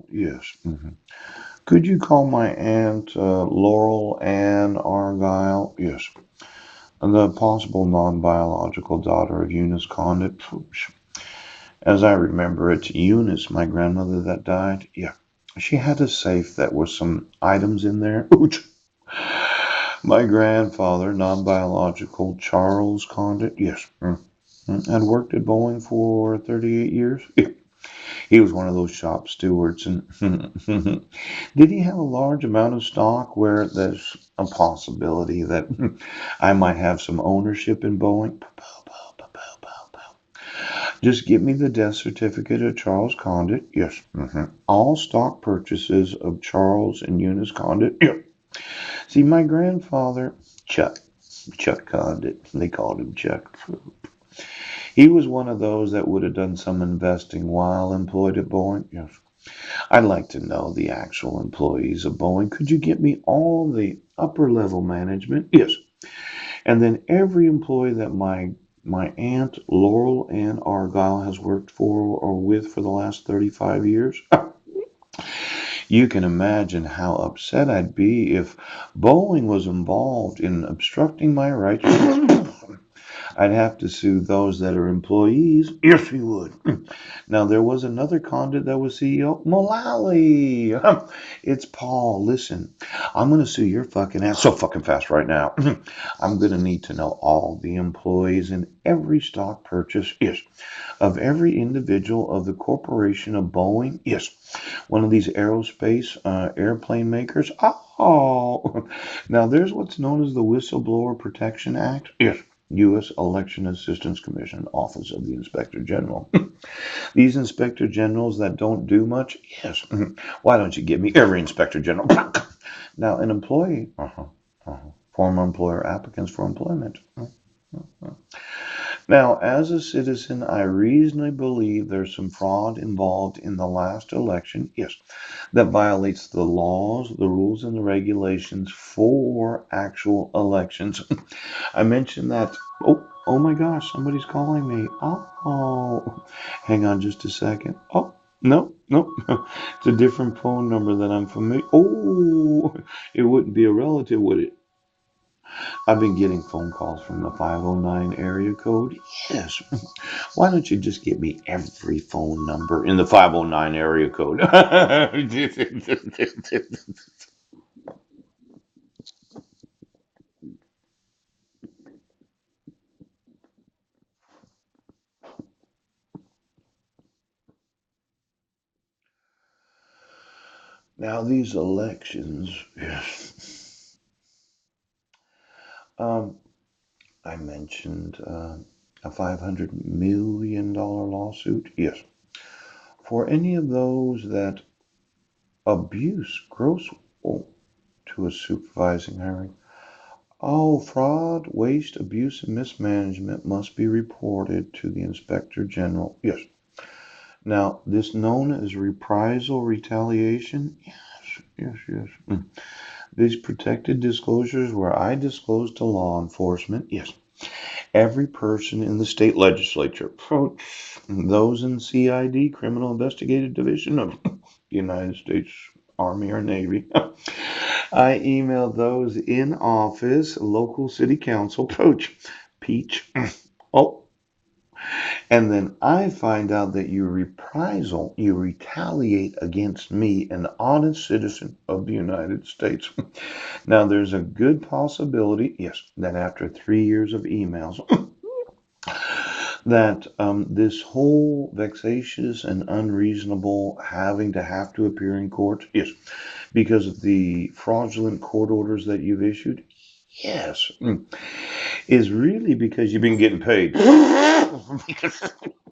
Yes. Could you call my aunt Laurel Ann Argyle? Yes. The possible non-biological daughter of Eunice Condit. As I remember, it's Eunice, my grandmother, that died. Yeah. She had a safe that was some items in there. Ooch. My grandfather, non-biological Charles Condit. Yes. Had worked at Boeing for 38 years. He was one of those shop stewards. And did he have a large amount of stock where there's a possibility that I might have some ownership in Boeing? Just give me the death certificate of Charles Condit. Yes. All stock purchases of Charles and Eunice Condit. Yeah. See, my grandfather, Chuck Condit, they called him Chuck. He was one of those that would have done some investing while employed at Boeing. Yes. I'd like to know the actual employees of Boeing. Could you get me all the upper level management? Yes. And then every employee that my aunt Laurel Ann Argyle has worked for or with for the last 35 years. You can imagine how upset I'd be if Boeing was involved in obstructing my rights. I'd have to sue those that are employees. Yes, we would. Now, there was another Condit that was CEO. Mullally. It's Paul. Listen, I'm going to sue your fucking ass so fucking fast right now. I'm going to need to know all the employees and every stock purchase. Yes. Of every individual of the corporation of Boeing. Yes. One of these aerospace airplane makers. Oh. Now, there's what's known as the Whistleblower Protection Act. Yes. U.S. Election Assistance Commission, Office of the Inspector General. These Inspector Generals that don't do much, yes. Why don't you give me every Inspector General? Now, an employee, former employer applicants for employment. Now, as a citizen, I reasonably believe there's some fraud involved in the last election, yes, that violates the laws, the rules, and the regulations for actual elections. I mentioned that. Oh my gosh, somebody's calling me. Oh, hang on just a second. Oh, no, no, it's a different phone number that I'm familiar. Oh, it wouldn't be a relative, would it? I've been getting phone calls from the 509 area code. Yes. Why don't you just give me every phone number in the 509 area code? Now, these elections, yes. Um, I mentioned a $500 million lawsuit. Yes. For any of those that abuse gross to a supervising hiring. All fraud, waste, abuse, and mismanagement must be reported to the Inspector General. Yes. Now, this known as reprisal retaliation. Yes. These protected disclosures where I disclose to law enforcement. Yes. Every person in the state legislature, those in CID, Criminal Investigative Division of the United States Army or Navy. I email those in office, local city council, Peach. Oh, and then I find out that you reprisal, you retaliate against me, an honest citizen of the United States. Now, there's a good possibility, yes, that after 3 years of emails, that this whole vexatious and unreasonable having to have to appear in court, yes, because of the fraudulent court orders that you've issued, yes, is really because you've been getting paid. Because